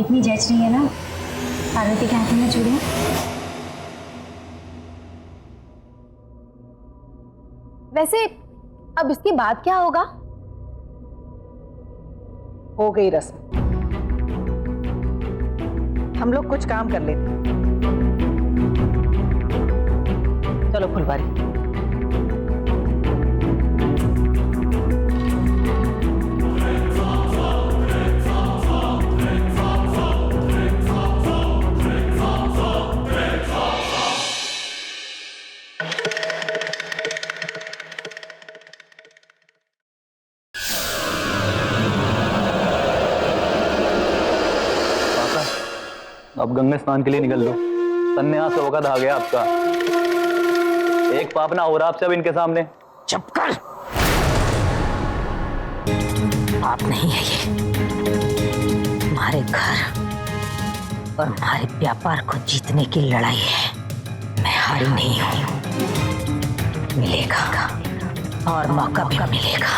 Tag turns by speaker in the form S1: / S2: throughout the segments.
S1: इतनी जच रही है ना पार्वती के हाथ में चूड़ियां। वैसे अब इसके बाद क्या होगा?
S2: हो गई रस्म। हम लोग कुछ काम कर लेते। चलो फुलवारी।
S3: अब गंगा स्नान के लिए निकल लो। सन्यास का वक्त आ गया आपका। एक पाप ना हो रहा आपसे अब इनके सामने।
S4: चुप कर। पाप नहीं है ये, हमारे घर और हमारे व्यापार को जीतने की लड़ाई है। मैं हारी नहीं हूं। मिलेगा और मौका भी मिलेगा।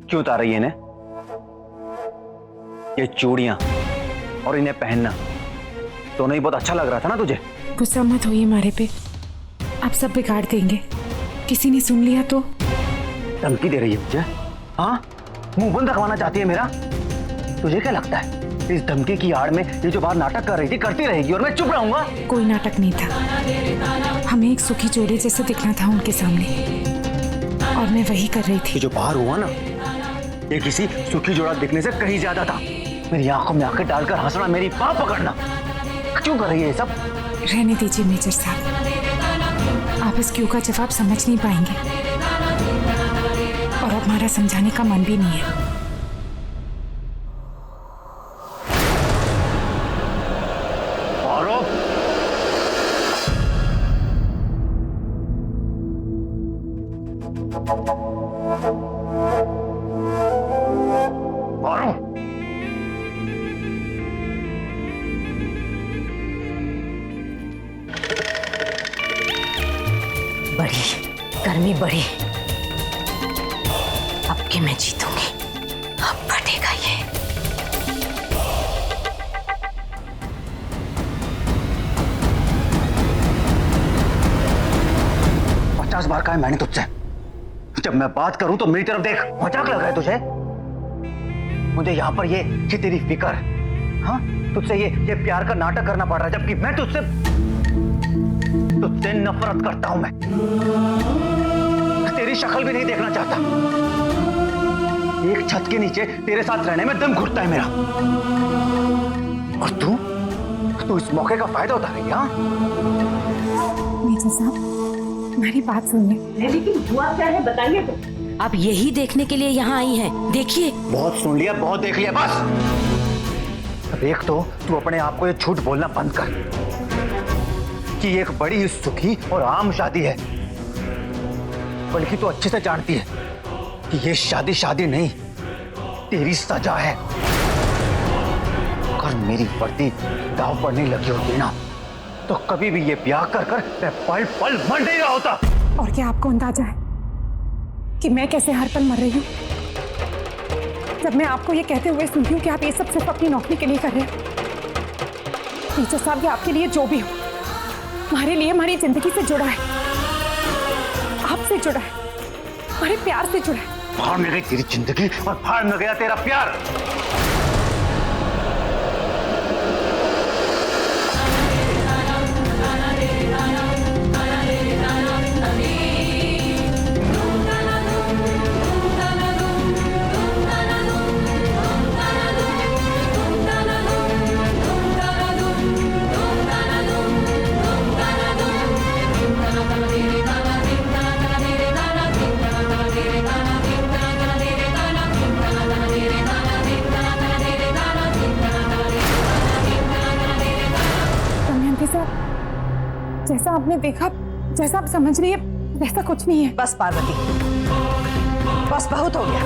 S3: क्यों उतार रही है इन्हें? ये चूड़ियां और इन्हें पहनना दोनों ही बहुत अच्छा लग रहा था ना तुझे?
S5: गुस्सा मत होइए हमारे पे, आप सब बिगाड़ देंगे। किसी ने सुन लिया तो?
S3: धमकी दे रही है मुझे? हाँ, मुंह बंद रखवाना चाहती है मेरा? तुझे क्या लगता है इस धमकी की आड़ में ये जो बाहर नाटक कर रही थी करती रहेगी और मैं चुप रहूंगा?
S5: कोई नाटक नहीं था, हमें एक सुखी जोड़े जैसे दिखना था उनके सामने और मैं वही कर रही थी।
S3: जो बाहर हुआ ना, ये किसी सुखी जोड़ा दिखने से कहीं ज्यादा था। मेरी आंखों में आंखें डालकर हंसना, मेरी पाँव पकड़ना, क्यों कर रही है ये सब?
S5: रहने दीजिए मेजर साहब, आप इस क्यों का जवाब समझ नहीं पाएंगे और अब हमारा समझाने का मन भी नहीं है।
S4: बड़ी गर्मी बढ़ी, अब के मैं जीतूंगी, अब फटेगा ये।
S3: पचास बार कहा है मैंने तुझसे, जब मैं बात करूं तो मेरी तरफ देख। मजाक लग रहा है तुझे? मुझे यहाँ पर ये तेरी फिक्र, हाँ, तुझसे ये प्यार का नाटक करना पड़ रहा है, जबकि मैं तुझसे नफरत करता हूं। मैं तेरी शक्ल भी नहीं देखना चाहता। एक छत के नीचे तेरे साथ रहने में दम घुटता है मेरा, और तू इस मौके का फायदा उठा रही है। हाँ
S5: मेजर साहब, हमारी बात सुन ले।
S2: लेकिन हुआ क्या है बताइए तो।
S4: आप यही देखने के लिए यहाँ आई हैं, देखिए।
S3: बहुत सुन लिया, बहुत देख लिया, बस। अब एक तो तू अपने आप को ये झूठ बोलना बंद कर कि एक बड़ी ही सुखी और आम शादी है, बल्कि तू अच्छे से जानती है कि ये शादी नहीं, तेरी सजा है। अगर मेरी वर्दी दांव पर नहीं लगी होती ना, तो कभी भी ये ब्याह कर मैं पल पल मर नहीं रहा होता।
S5: और क्या आपको अंदाजा है कि मैं कैसे हर पल मर रही हूँ, जब मैं आपको ये कहते हुए सुनती हूँ कि आप ये सब सिर्फ अपनी नौकरी के लिए कर रहे हैं? टीचर साहब, ये आपके लिए जो भी हो, हमारे लिए हमारी जिंदगी से जुड़ा है, आपसे जुड़ा है, हमारे प्यार से जुड़ा है।
S3: भाड़ में गई तेरी जिंदगी और भाड़ में गया तेरा प्यार।
S5: जैसा आपने देखा, जैसा आप समझ रही है, वैसा कुछ नहीं है।
S2: बस पार्वती, बस बहुत हो गया।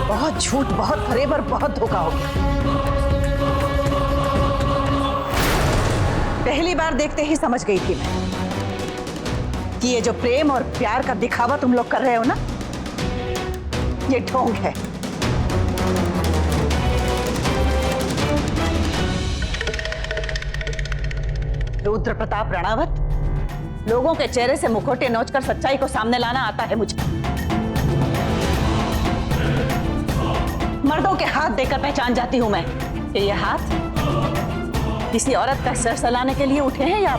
S2: बहुत झूठ बहुत फरेब और बहुत धोखा हो गया। पहली बार देखते ही समझ गई थी मैं कि ये जो प्रेम और प्यार का दिखावा तुम लोग कर रहे हो ना, ये ढोंग है। रुद्र प्रताप रणावत, लोगों के चेहरे से मुखौटे नोचकर सच्चाई को सामने लाना आता है मुझे। मर्दों के हाथ देखकर पहचान जाती हूं मैं कि ये हाथ किसी औरत का सर सलाने के लिए उठे हैं या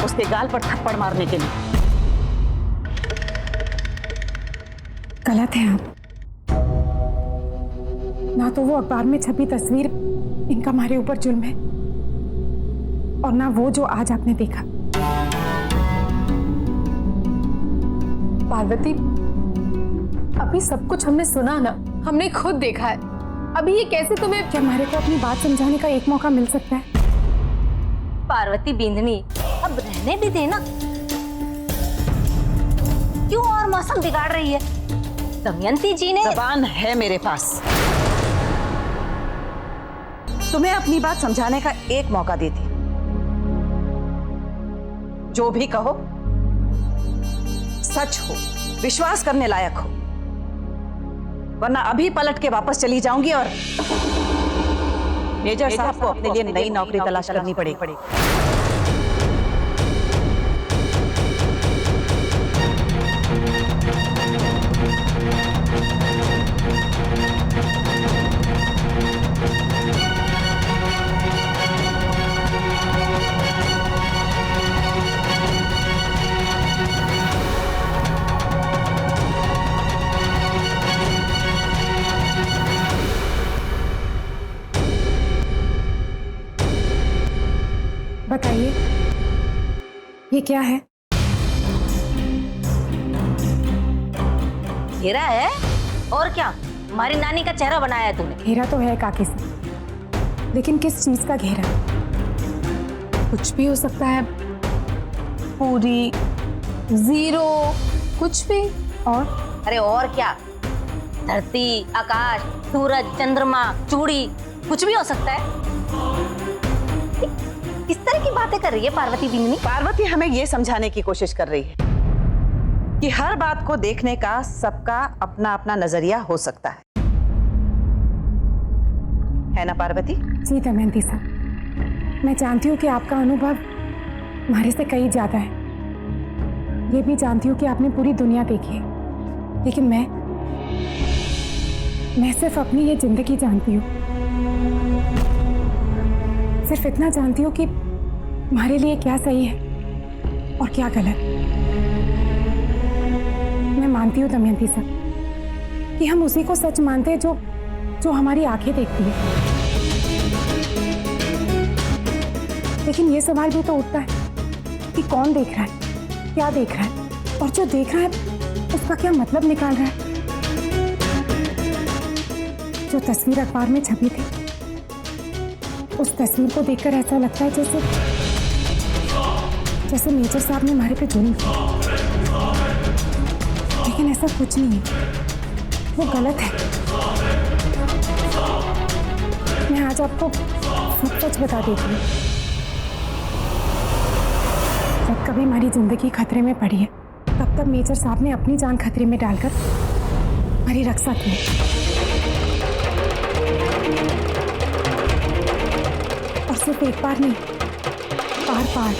S2: उसके गाल पर थप्पड़ मारने के लिए।
S5: गलत है आप। ना तो वो अखबार में छपी तस्वीर इनका हमारे ऊपर जुल्म है, और ना वो जो आज आपने देखा।
S1: पार्वती, अभी सब कुछ हमने सुना ना, हमने खुद देखा है। अभी ये कैसे तुम्हें?
S5: क्या हमारे को अपनी बात समझाने का एक मौका मिल सकता है?
S4: पार्वती बिंदनी, अब रहने भी देना। क्यों और मौसम बिगाड़ रही है? दमयंती जी ने
S2: जबान है मेरे पास, तुम्हें अपनी बात समझाने का एक मौका देती। जो भी कहो सच हो, विश्वास करने लायक हो, वरना अभी पलट के वापस चली जाऊंगी और मेजर साहब को अपने लिए नई नौकरी तलाश करनी पड़ेगी।
S5: बताइए, ये क्या है?
S4: घेरा है और क्या? हमारी नानी का चेहरा बनाया है तूने।
S5: घेरा तो है काकी से, लेकिन किस चीज का घेरा?
S1: कुछ भी हो सकता है, पूरी, जीरो, कुछ भी।
S5: और
S4: अरे और क्या? धरती, आकाश, सूरज, चंद्रमा, चूड़ी, कुछ भी हो सकता है। किस तरह की बातें कर रही है पार्वती बिंदनी?
S2: पार्वती हमें यह समझाने की कोशिश कर रही है कि हर बात को देखने का सबका अपना अपना नजरिया हो सकता है ना पार्वती?
S5: जी दमयंती साहब, मैं जानती हूँ कि आपका अनुभव हमारे से कहीं ज्यादा है। ये भी जानती हूँ कि आपने पूरी दुनिया देखी है, लेकिन मैं सिर्फ अपनी ये जिंदगी जानती हूँ। सिर्फ इतना जानती हूँ कि हमारे लिए क्या सही है और क्या गलत। मैं मानती हूँ दमयंती साहब कि हम उसी को सच मानते हैं जो हमारी आंखें देखती है, लेकिन ये सवाल भी तो उठता है कि कौन देख रहा है, क्या देख रहा है, और जो देख रहा है उसका क्या मतलब निकाल रहा है। जो तस्वीर अखबार में छपी थी, उस तस्वीर को देखकर ऐसा लगता है जैसे मेजर साहब ने हमारे पे जुल्म किया, लेकिन ऐसा कुछ नहीं है, वो गलत है। मैं आज आपको सब सच बता देती हूँ। जब कभी हमारी जिंदगी खतरे में पड़ी है, तब तक मेजर साहब ने अपनी जान खतरे में डालकर हमारी रक्षा की। और सिर्फ एक बार नहीं, बार बार।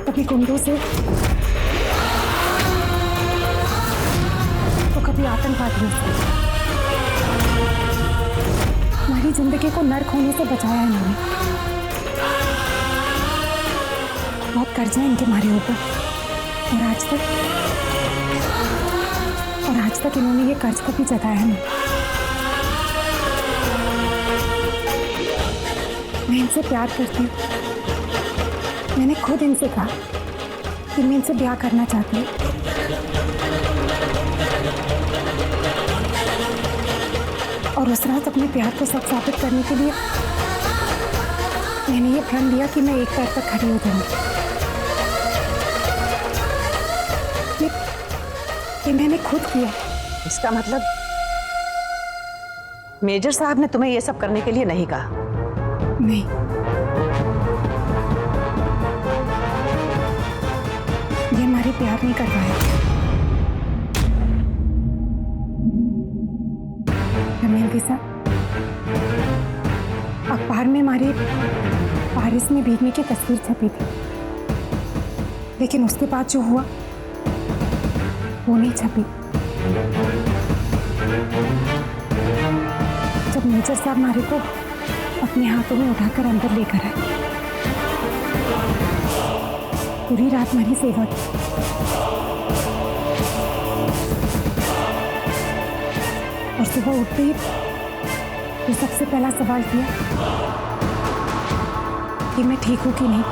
S5: कभी गुंडों से, तो कभी आतंकवादियों से। हमारी जिंदगी को नर्क होने से बचाया है इन्होंने। बहुत कर्जे हैं इनके हमारे ऊपर, और आज तक इन्होंने ये कर्ज कभी जताया नहीं। मैं इनसे प्यार करती हूँ। मैंने खुद इनसे कहा कि मैं इनसे ब्याह करना चाहती हूँ। और उस रात अपने प्यार को सच साबित करने के लिए मैंने ये प्रण लिया कि मैं एक पैर तक खड़ी हो जाऊंगी। ये मैंने खुद किया।
S2: इसका मतलब मेजर साहब ने तुम्हें ये सब करने के लिए नहीं कहा?
S5: नहीं, ये हमारे प्यार नहीं करवाया। दमयंती साहब, अखबार में हमारे बारिश में भीगने की तस्वीर छपी थी, लेकिन उसके बाद जो हुआ वो नहीं छपी। जब मेजर साहब हमारे को अपने हाथों में उठाकर अंदर लेकर आए, पूरी रात हमारी सेवा की। और सुबह उठते ही तो सबसे पहला सवाल किया कि मैं ठीक हूं कि नहीं।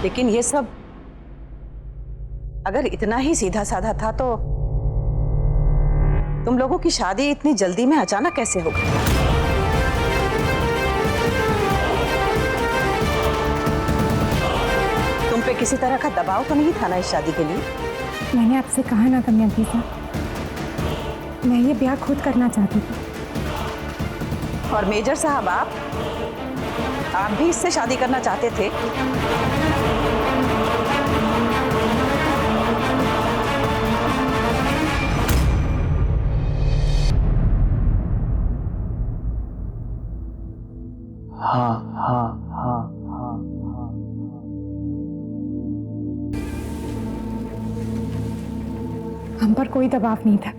S2: लेकिन ये सब अगर इतना ही सीधा साधा था तो तुम लोगों की शादी इतनी जल्दी में अचानक कैसे हो गई? तुम पे किसी तरह का दबाव तो नहीं था ना इस शादी के लिए?
S5: मैंने आपसे कहा ना दमयंती साहब, मैं ये ब्याह खुद करना चाहती थी।
S2: और मेजर साहब आप भी इससे शादी करना चाहते थे?
S3: हाँ हाँ हाँ हाँ हाँ।
S5: हम पर कोई दबाव नहीं था।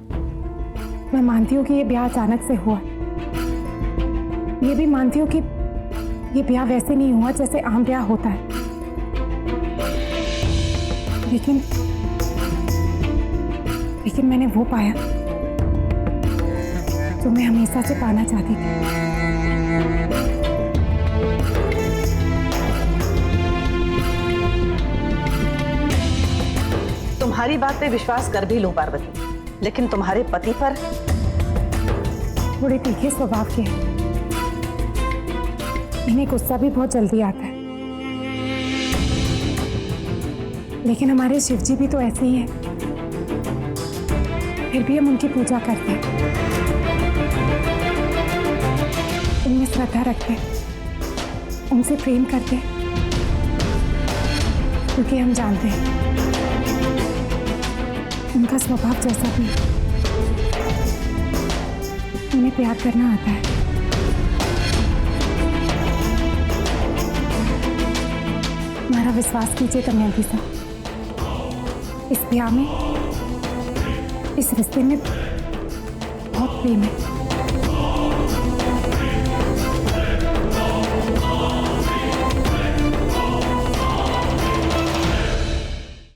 S5: मैं मानती हूँ कि ये ब्याह अचानक से हुआ। ये भी मानती हूँ कि ये ब्याह वैसे नहीं हुआ जैसे आम ब्याह होता है। लेकिन मैंने वो पाया जो मैं हमेशा से पाना चाहती थी।
S2: तुम्हारी बात पे विश्वास कर भी लूं पार्वती, लेकिन तुम्हारे पति पर
S5: थोड़े तीखे स्वभाव के हैं। इन्हें गुस्सा भी बहुत जल्दी आता है। लेकिन हमारे शिव जी भी तो ऐसे ही हैं। फिर भी हम उनकी पूजा करते हैं, उनमें श्रद्धा रखते हैं, उनसे प्रेम करते हैं, क्योंकि हम जानते हैं उनका स्वभाव जैसा भी है, उन्हें प्यार करना आता है। हमारा विश्वास कीजिए दमयंती साहब, इस ब्याह में, इस रिश्ते में बहुत प्रेम है।